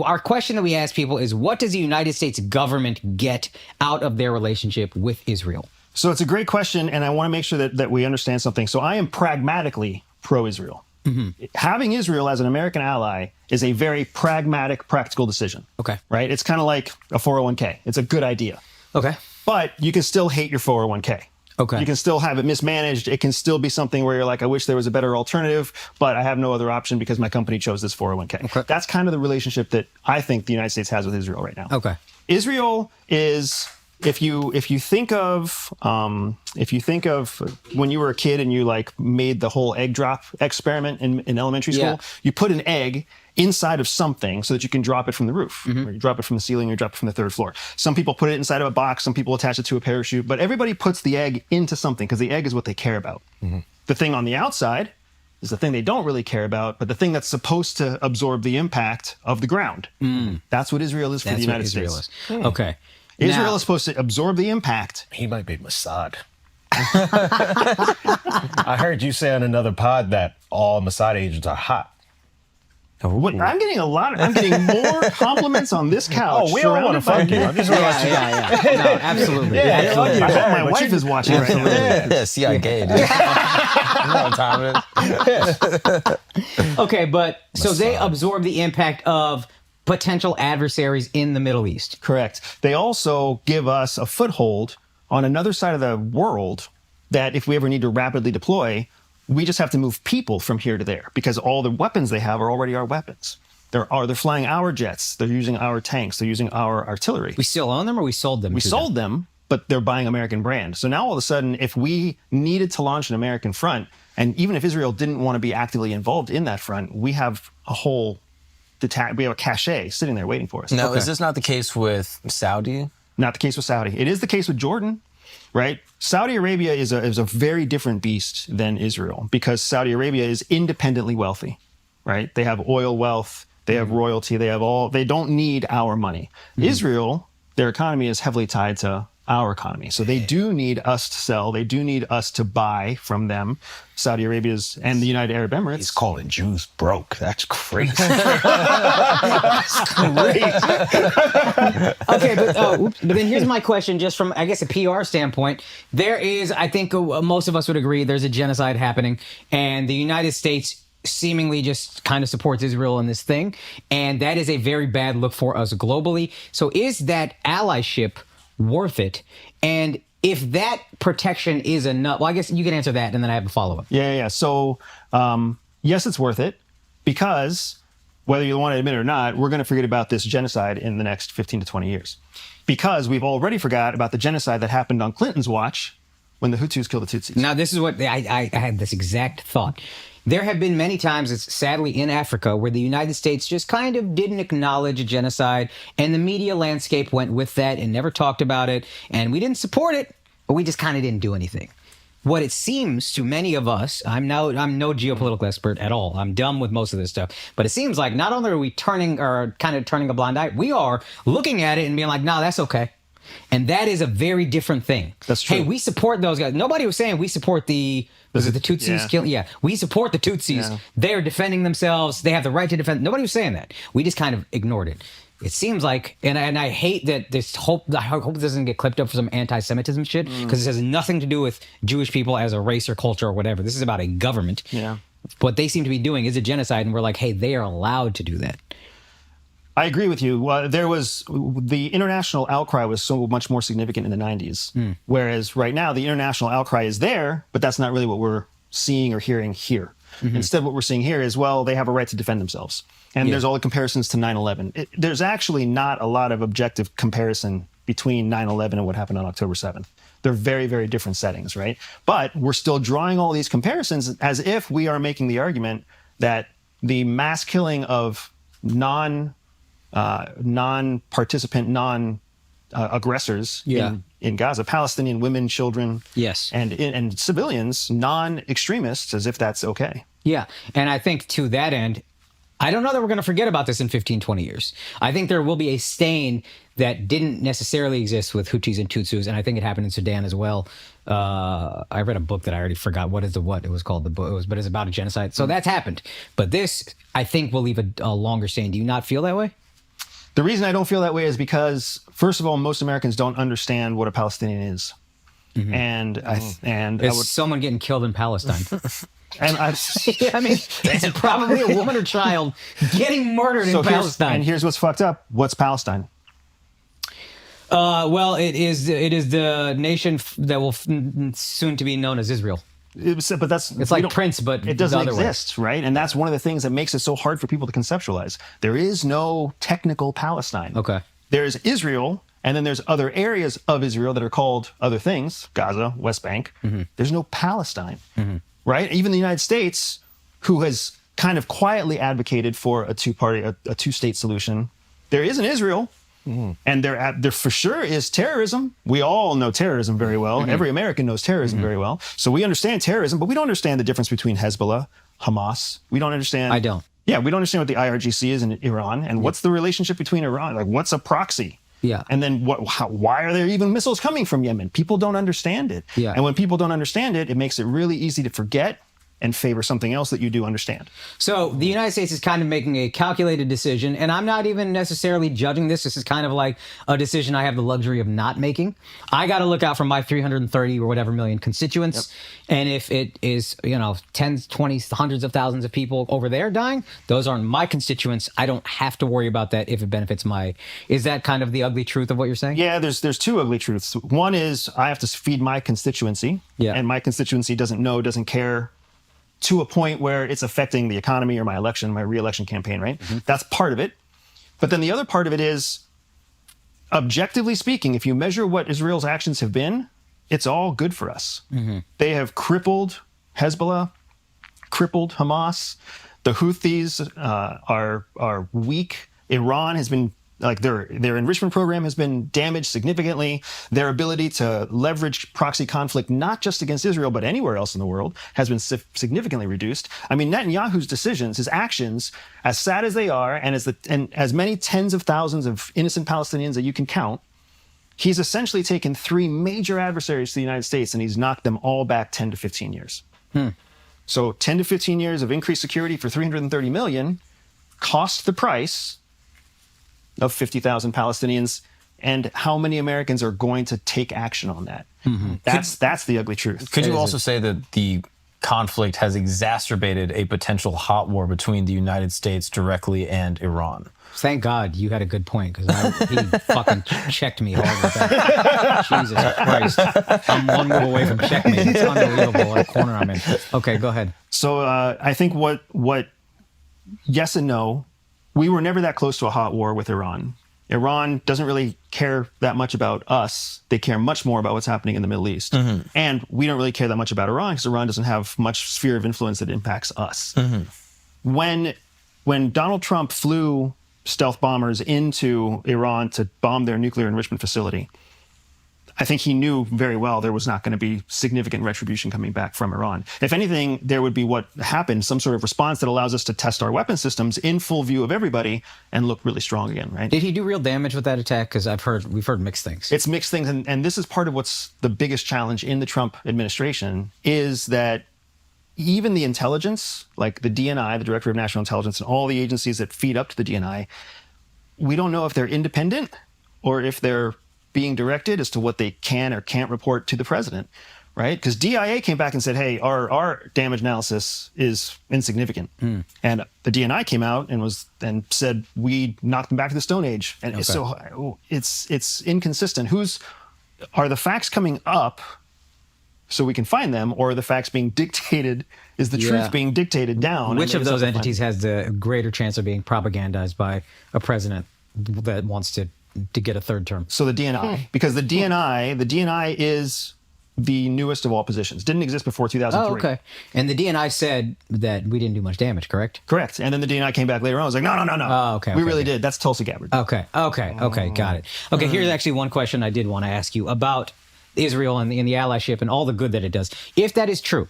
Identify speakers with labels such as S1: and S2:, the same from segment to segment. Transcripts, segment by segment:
S1: our question that we ask people is, what does the United States government get out of their relationship with Israel?
S2: So it's a great question, and I want to make sure that we understand something. So I am pragmatically pro-Israel. Having Israel as an American ally is a very pragmatic, practical decision.
S1: Okay.
S2: Right? It's kind of like a 401k. It's a good idea.
S1: Okay.
S2: But you can still hate your 401k.
S1: Okay.
S2: You can still have it mismanaged. It can still be something where you're like, I wish there was a better alternative, but I have no other option because my company chose this 401k. Okay. That's kind of the relationship that I think the United States has with Israel right now.
S1: Okay.
S2: Israel is, if you think of when you were a kid and you like made the whole egg drop experiment in elementary school, you put an egg inside of something so that you can drop it from the roof. Or you drop it from the ceiling, or you drop it from the third floor. Some people put it inside of a box, some people attach it to a parachute, but everybody puts the egg into something because the egg is what they care about. The thing on the outside is the thing they don't really care about, but the thing that's supposed to absorb the impact of the ground. That's what Israel is for the United States.
S1: Okay.
S2: Israel is supposed to absorb the impact.
S3: He might be Mossad. I heard you say on another pod that all Mossad agents are hot.
S2: What, I'm getting more compliments on this couch.
S3: Oh, we all want to fuck you. I'm just realizing.
S1: No, absolutely.
S2: I hope my wife is watching right now.
S4: Yeah, see, I gay, dude. You know what time it is.
S1: Okay, but so they absorb the impact of potential adversaries in the Middle East.
S2: Correct. They also give us a foothold on another side of the world that if we ever need to rapidly deploy, we just have to move people from here to there because all the weapons they have are already our weapons. They're flying our jets. They're using our tanks. They're using our artillery.
S1: We still own them, or we sold them?
S2: We sold them, but they're buying American brand. So now all of a sudden, if we needed to launch an American front, and even if Israel didn't want to be actively involved in that front, we have a whole we have a cachet sitting there waiting for us.
S4: Now, is this not the case with Saudi?
S2: Not the case with Saudi. It is the case with Jordan, right? Saudi Arabia is a very different beast than Israel because Saudi Arabia is independently wealthy, right? They have oil wealth, they have royalty, they don't need our money. Israel, their economy is heavily tied to our economy. So they do need us to sell. They do need us to buy from them. Saudi Arabia's and the United Arab Emirates.
S3: He's calling Jews broke. That's crazy.
S2: That's great.
S1: Okay, but then here's my question, just from, I guess, a PR standpoint. There is, I think most of us would agree, there's a genocide happening, and the United States seemingly just kind of supports Israel in this thing, and that is a very bad look for us globally. So is that allyship worth it? And if that protection is enough, well, I guess you can answer that, and then I have a follow-up.
S2: Yeah. So, yes, it's worth it because whether you want to admit it or not, we're going to forget about this genocide in the next 15 to 20 years because we've already forgot about the genocide that happened on Clinton's watch when the Hutus killed the Tutsis.
S1: Now, this is what I had this exact thought. There have been many times, it's sadly in Africa, where the United States just kind of didn't acknowledge a genocide, and the media landscape went with that and never talked about it, and we didn't support it, but we just kind of didn't do anything. What it seems to many of us, I'm no geopolitical expert at all. I'm dumb with most of this stuff, but it seems like not only are we turning a blind eye, we are looking at it and being like, no, that's okay. And that is a very different thing.
S2: That's true.
S1: Hey, we support those guys. Nobody was saying we support the Tutsis
S2: Yeah.
S1: killing? Yeah, we support the Tutsis.
S2: Yeah.
S1: They're defending themselves. They have the right to defend. Nobody was saying that. We just kind of ignored it. It seems like, and I hate that I hope it doesn't get clipped up for some anti-Semitism shit, because it has nothing to do with Jewish people as a race or culture or whatever. This is about a government.
S2: Yeah.
S1: What they seem to be doing is a genocide, and we're like, hey, they are allowed to do that.
S2: I agree with you. The international outcry was so much more significant in the 90s, whereas right now the international outcry is there, but that's not really what we're seeing or hearing here. Instead, what we're seeing here is, well, they have a right to defend themselves. And there's all the comparisons to 9/11. There's actually not a lot of objective comparison between 9/11 and what happened on October 7th. They're very, very different settings, right? But we're still drawing all these comparisons as if we are making the argument that the mass killing of non-participant, aggressors in Gaza, Palestinian women, children, and civilians, non-extremists, as if that's okay.
S1: Yeah, and I think to that end, I don't know that we're going to forget about this in 15, 20 years. I think there will be a stain that didn't necessarily exist with Houthis and Tutsis, and I think it happened in Sudan as well. I read a book that I already forgot what it was called. The book, but it's about a genocide. So that's happened. But this, I think, will leave a longer stain. Do you not feel that way?
S2: The reason I don't feel that way is because, first of all, most Americans don't understand what a Palestinian is. And I
S1: Is
S2: would,
S1: someone getting killed in Palestine?
S2: and I,
S1: I mean, it's probably a woman or child getting murdered in Palestine.
S2: And here's what's fucked up. What's Palestine?
S1: Well, it is the nation that will soon to be known as Israel.
S2: But
S1: It's like Prince, but
S2: it doesn't
S1: the other way.
S2: exist, right? And that's one of the things that makes it so hard for people to conceptualize. There is no technical Palestine.
S1: Okay.
S2: There's Israel, and then there's other areas of Israel that are called other things, Gaza, West Bank. There's no Palestine, right? Even the United States, who has kind of quietly advocated for a two-state solution, there is an Israel. And there for sure is terrorism. We all know terrorism very well. Every American knows terrorism very well. So we understand terrorism, but we don't understand the difference between Hezbollah, Hamas. We don't understand.
S1: I don't.
S2: Yeah, we don't understand what the IRGC is in Iran, and what's the relationship between Iran? Like, what's a proxy?
S1: Yeah.
S2: And then why are there even missiles coming from Yemen? People don't understand it.
S1: Yeah.
S2: And when people don't understand it, it makes it really easy to forget and favor something else that you do understand.
S1: So the United States is kind of making a calculated decision, and I'm not even necessarily judging this. This is kind of like a decision I have the luxury of not making. I got to look out for my 330 or whatever million constituents, and if it is, tens, 20s, hundreds of thousands of people over there dying, those aren't my constituents. I don't have to worry about that if it benefits my... Is that kind of the ugly truth of what you're saying?
S2: Yeah, there's two ugly truths. One is I have to feed my constituency, and my constituency doesn't care to a point where it's affecting the economy or my re-election campaign, right? That's part of it. But then the other part of it is, objectively speaking, if you measure what Israel's actions have been, it's all good for us. They have crippled Hezbollah, crippled Hamas. The Houthis are weak. Iran has been, like, their enrichment program has been damaged significantly. Their ability to leverage proxy conflict, not just against Israel, but anywhere else in the world, has been significantly reduced. I mean, Netanyahu's decisions, his actions, as sad as they are, and as many tens of thousands of innocent Palestinians that you can count, he's essentially taken three major adversaries to the United States and he's knocked them all back 10 to 15 years. So 10 to 15 years of increased security for 330 million cost the price of 50,000 Palestinians, and how many Americans are going to take action on that? That's the ugly truth.
S4: Could you also say that the conflict has exacerbated a potential hot war between the United States directly and Iran?
S1: Thank God you had a good point, because he fucking checked me hard with that. Jesus Christ. I'm one move away from checkmate. It's unbelievable what corner I'm in. Okay, go ahead.
S2: So I think what yes and no. We were never that close to a hot war with Iran. Iran doesn't really care that much about us. They care much more about what's happening in the Middle East. And we don't really care that much about Iran because Iran doesn't have much sphere of influence that impacts us. When Donald Trump flew stealth bombers into Iran to bomb their nuclear enrichment facility, I think he knew very well there was not going to be significant retribution coming back from Iran. If anything, there would be what happened, some sort of response that allows us to test our weapon systems in full view of everybody and look really strong again, right?
S1: Did he do real damage with that attack? Because we've heard mixed things.
S2: It's mixed things, and this is part of what's the biggest challenge in the Trump administration, is that even the intelligence, like the DNI, the Director of National Intelligence, and all the agencies that feed up to the DNI, we don't know if they're independent or if they're being directed as to what they can or can't report to the president, right? Because DIA came back and said, hey, our damage analysis is insignificant. And the DNI came out and said, we knocked them back to the Stone Age. And so it's inconsistent. Are the facts coming up so we can find them, or are the facts being dictated, is the truth being dictated down?
S1: Which of those entities has the greater chance of being propagandized by a president that wants to get a third term?
S2: So the DNI, because the DNI is the newest of all positions. Didn't exist before 2003.
S1: Oh, okay. And the DNI said that we didn't do much damage, correct?
S2: Correct. And then the DNI came back later on. I was like, no.
S1: Oh, okay.
S2: We really did. That's Tulsi Gabbard.
S1: Okay. Got it. Okay, here's actually one question I did want to ask you about Israel and the allyship and all the good that it does. If that is true,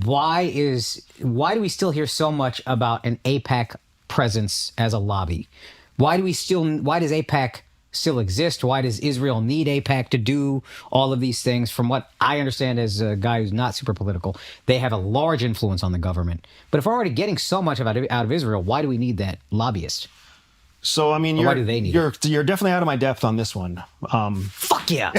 S1: why do we still hear so much about an AIPAC presence as a lobby? Why does AIPAC still exist? Why does Israel need AIPAC to do all of these things? From what I understand as a guy who's not super political, they have a large influence on the government. But if we're already getting so much out of Israel, why do we need that lobbyist?
S2: So I mean,
S1: Or why do they need
S2: you're definitely out of my depth on this one.
S1: Fuck yeah.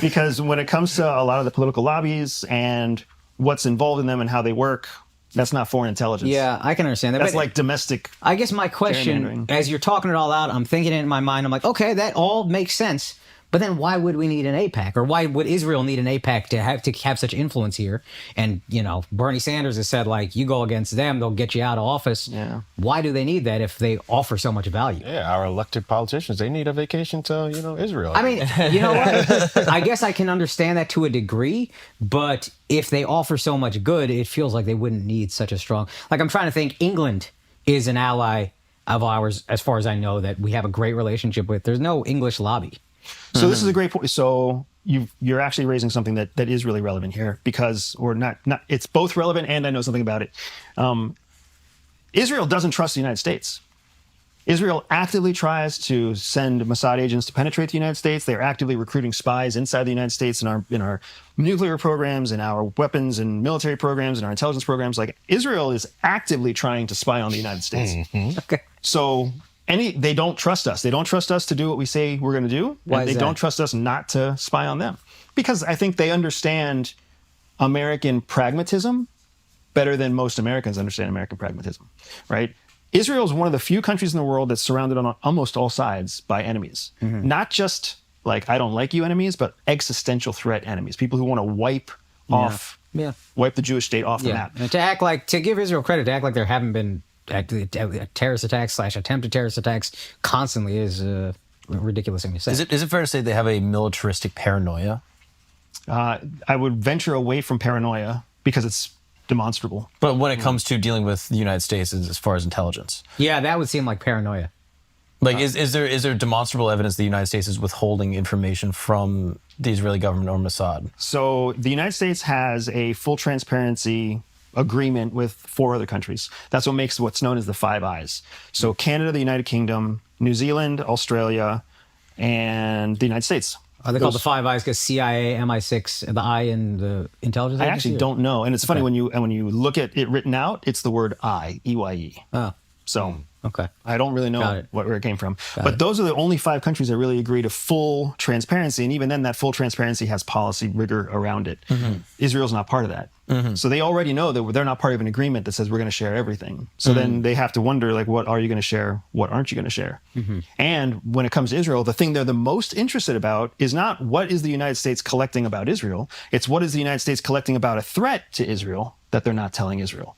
S2: Because when it comes to a lot of the political lobbies and what's involved in them and how they work, that's not foreign intelligence.
S1: Yeah, I can understand that.
S2: That's
S1: but
S2: like domestic.
S1: I guess my question,
S2: gerrymandering.
S1: as you're talking it all out, I'm thinking it in my mind. I'm like, okay, that all makes sense. But then why would we need an AIPAC? Or why would Israel need an AIPAC to have such influence here? And, Bernie Sanders has said, like, you go against them, they'll get you out of office.
S2: Yeah.
S1: Why do they need that if they offer so much value?
S3: Yeah, our elected politicians, they need a vacation to, Israel.
S1: I mean, you know what? I guess I can understand that to a degree, but if they offer so much good, it feels like they wouldn't need such a strong... Like, I'm trying to think, England is an ally of ours, as far as I know, that we have a great relationship with. There's no English lobby.
S2: So this is a great point. So you're actually raising something that is really relevant here it's both relevant and I know something about it. Israel doesn't trust the United States. Israel actively tries to send Mossad agents to penetrate the United States. They're actively recruiting spies inside the United States in our nuclear programs, in our weapons and military programs, in our intelligence programs. Like, Israel is actively trying to spy on the United States.
S3: Mm-hmm.
S1: Okay.
S2: So they don't trust us. They don't trust us to do what we say we're going to do.
S1: Why
S2: and
S1: is
S2: they
S1: that?
S2: don't trust us not to spy on them. Because I think they understand American pragmatism better than most Americans understand American pragmatism, right? Israel is one of the few countries in the world that's surrounded on almost all sides by enemies.
S1: Mm-hmm.
S2: Not just like, I don't like you enemies, but existential threat enemies. People who want to wipe the Jewish state off the map.
S1: And to give Israel credit, to act like there haven't been terrorist attacks / attempted terrorist attacks constantly is a ridiculous thing to say.
S4: Is it fair to say they have a militaristic paranoia?
S2: I would venture away from paranoia because it's demonstrable.
S4: But when it comes to dealing with the United States as far as intelligence,
S1: Yeah, that would seem like paranoia.
S4: like is there demonstrable evidence the United States is withholding information from the Israeli government or Mossad?
S2: So the United States has a full transparency agreement with 4 other countries. That's what makes what's known as the Five Eyes. So Canada, the United Kingdom, New Zealand, Australia, and the United States.
S1: Are they called the Five Eyes because CIA, MI6, the I in the intelligence
S2: I
S1: agency?
S2: actually don't know. And it's funny when you look at it written out, it's the word I, EYE.
S1: Oh,
S2: So
S1: okay.
S2: I don't really
S1: Got
S2: know
S1: it.
S2: where it came from.
S1: Got
S2: But
S1: it.
S2: those are the only 5 countries that really agree to full transparency. And even then, that full transparency has policy rigor around it. Israel's not part of that. So they already know that they're not part of an agreement that says we're going to share everything. So then they have to wonder, like, what are you going to share? What aren't you going to share? And when it comes to Israel, the thing they're the most interested about is not what is the United States collecting about Israel. It's what is the United States collecting about a threat to Israel that they're not telling Israel.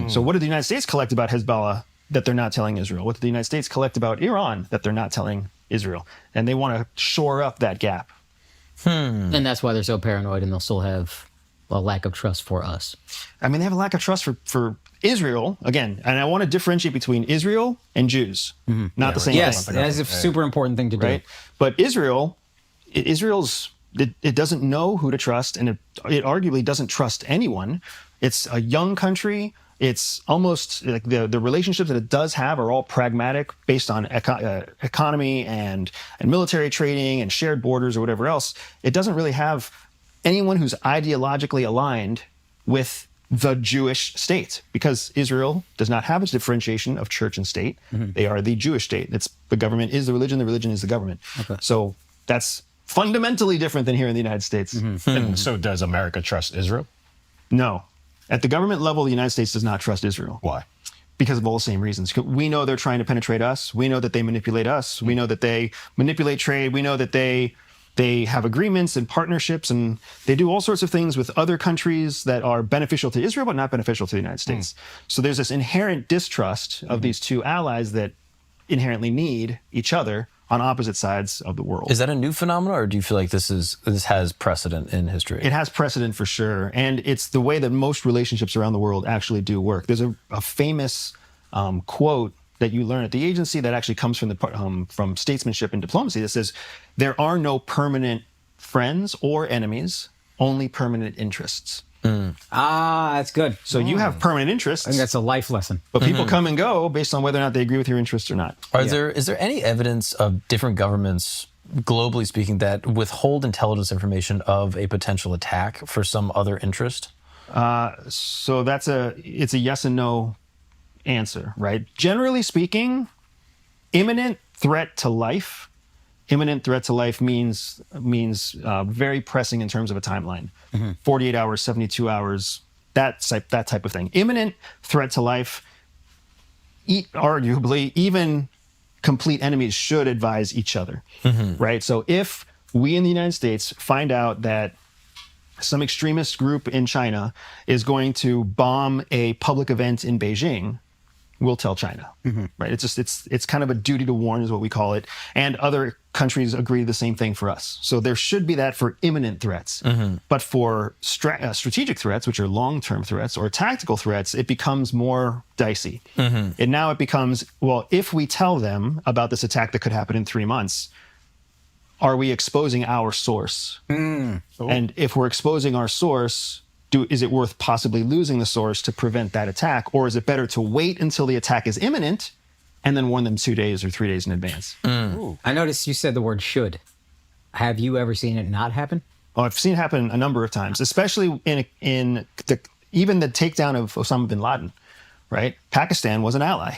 S2: So what did the United States collect about Hezbollah that they're not telling Israel? What did the United States collect about Iran that they're not telling Israel? And they want to shore up that gap.
S1: And that's why they're so paranoid and they'll still have a lack of trust for us.
S2: I mean, they have a lack of trust for Israel, again, and I want to differentiate between Israel and Jews. Not the same
S1: Yes,
S2: thing.
S1: that's a super important thing to do.
S2: Right? But Israel's it doesn't know who to trust, and it arguably doesn't trust anyone. It's a young country. It's almost like the relationships that it does have are all pragmatic, based on economy and military trading and shared borders or whatever else. It doesn't really have anyone who's ideologically aligned with the Jewish state, because Israel does not have a differentiation of church and state. They are the Jewish state. The government is the religion is the government.
S1: Okay.
S2: So that's fundamentally different than here in the United States.
S3: And so does America trust Israel?
S2: No. At the government level, the United States does not trust Israel.
S3: Why?
S2: Because of all the same reasons. We know they're trying to penetrate us. We know that they manipulate us. We know that they manipulate trade. We know that they have agreements and partnerships, and they do all sorts of things with other countries that are beneficial to Israel but not beneficial to the United States. So there's this inherent distrust of these 2 allies that inherently need each other on opposite sides of the world.
S4: Is that a new phenomenon, or do you feel like this has precedent in history?
S2: It has precedent for sure, and it's the way that most relationships around the world actually do work. There's a famous quote that you learn at the agency that actually comes from statesmanship and diplomacy that says, there are no permanent friends or enemies, only permanent interests.
S1: That's good.
S2: So you have permanent interests,
S1: I think that's a life lesson.
S2: but people come and go based on whether or not they agree with your interests or not.
S4: Is there any evidence of different governments, globally speaking, that withhold intelligence information of a potential attack for some other interest?
S2: So it's a yes and no answer, right? Generally speaking, imminent threat to life. Imminent threat to life means very pressing in terms of a timeline. 48 hours, 72 hours, that type of thing. Imminent threat to life, arguably, even complete enemies should advise each other, right? So if we in the United States find out that some extremist group in China is going to bomb a public event in Beijing, we'll tell China, right? It's kind of a duty to warn is what we call it. And other countries agree the same thing for us. So there should be that for imminent threats. But for strategic threats, which are long-term threats or tactical threats, it becomes more dicey. And now it becomes, well, if we tell them about this attack that could happen in 3 months, are we exposing our source? And if we're exposing our source, is it worth possibly losing the source to prevent that attack? Or is it better to wait until the attack is imminent and then warn them 2 days or 3 days in advance?
S1: I noticed you said the word should. Have you ever seen it not happen?
S2: Oh, I've seen it happen a number of times, especially in even the takedown of Osama bin Laden, right? Pakistan was an ally.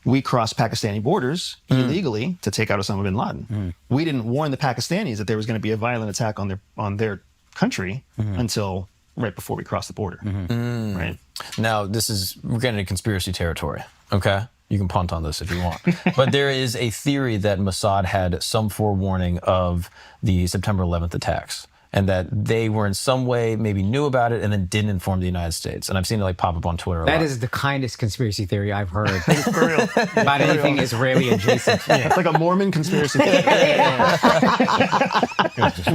S2: We crossed Pakistani borders illegally to take out Osama bin Laden. We didn't warn the Pakistanis that there was going to be a violent attack on their country until right before we crossed the border, right?
S4: Now, we're getting into conspiracy territory, okay? You can punt on this if you want. But there is a theory that Mossad had some forewarning of the September 11th attacks, and that they were in some way maybe knew about it and then didn't inform the United States. And I've seen it like pop up on Twitter a lot.
S1: That is the kindest conspiracy theory I've heard
S2: For real.
S1: about anything Israeli adjacent.
S2: It's like a Mormon conspiracy theory.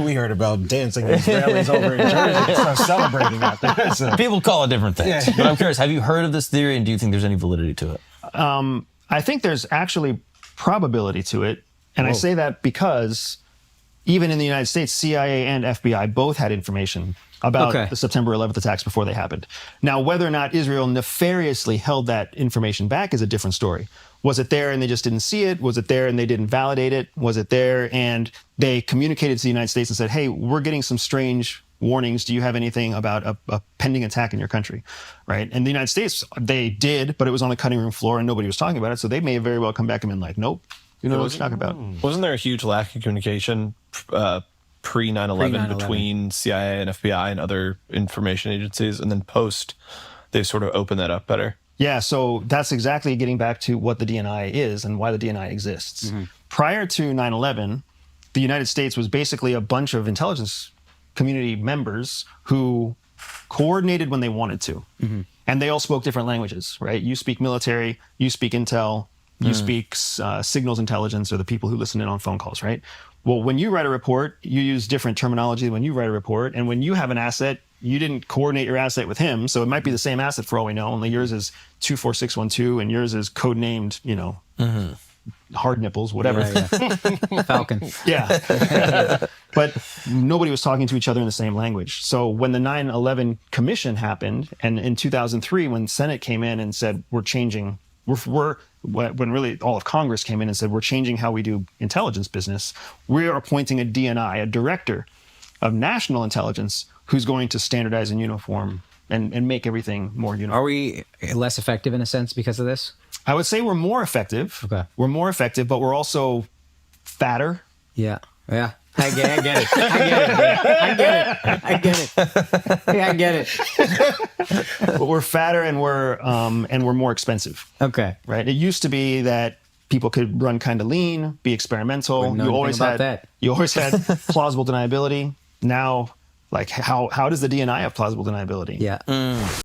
S3: We heard about dancing Israelis over in Jersey, so celebrating out there. So.
S4: People call it different things. But I'm curious, have you heard of this theory, and do you think there's any validity to it?
S2: I think there's actually probability to it. And I say that because even in the United States, CIA and FBI both had information about the September 11th attacks before they happened. Now, whether or not Israel nefariously held that information back is a different story. Was it there and they just didn't see it? Was it there and they didn't validate it? Was it there and they communicated to the United States and said, hey, we're getting some strange warnings. Do you have anything about a pending attack in your country? Right? And the United States, they did, but it was on the cutting room floor and nobody was talking about it. So they may have very well come back and been like, nope, you know what you're talking about.
S5: Wasn't there a huge lack of communication pre 9/11 between CIA and FBI and other information agencies, and then post, they've sort of opened that up better?
S2: Yeah, so that's exactly getting back to what the DNI is and why the DNI exists. Prior to 9/11, the United States was basically a bunch of intelligence community members who coordinated when they wanted to. And they all spoke different languages, right? You speak military, you speak intel, you speak signals intelligence, or the people who listen in on phone calls, right? Well, when you write a report, you use different terminology when you write a report. And when you have an asset, you didn't coordinate your asset with him. So it might be the same asset for all we know, only yours is 24612 and yours is codenamed, hard nipples, whatever.
S1: Falcon.
S2: Yeah. But nobody was talking to each other in the same language. So when the 9/11 commission happened, and in 2003, when Senate came in and said, we're changing, when really all of Congress came in and said, we're changing how we do intelligence business, we are appointing a DNI, a director of national intelligence, who's going to standardize and uniform and make everything more uniform.
S1: Are we less effective in a sense because of this?
S2: I would say we're more effective.
S1: Okay.
S2: We're more effective, but we're also fatter.
S1: Yeah. Yeah. I get it. I get it. Yeah, I get it.
S2: But we're fatter and we're more expensive.
S1: Okay.
S2: Right? It used to be that people could run kind of lean, be experimental.
S1: Wouldn't know
S2: You always
S1: anything
S2: had
S1: about that.
S2: You always had plausible deniability. Now, like how does the DNI have plausible deniability?
S1: Yeah.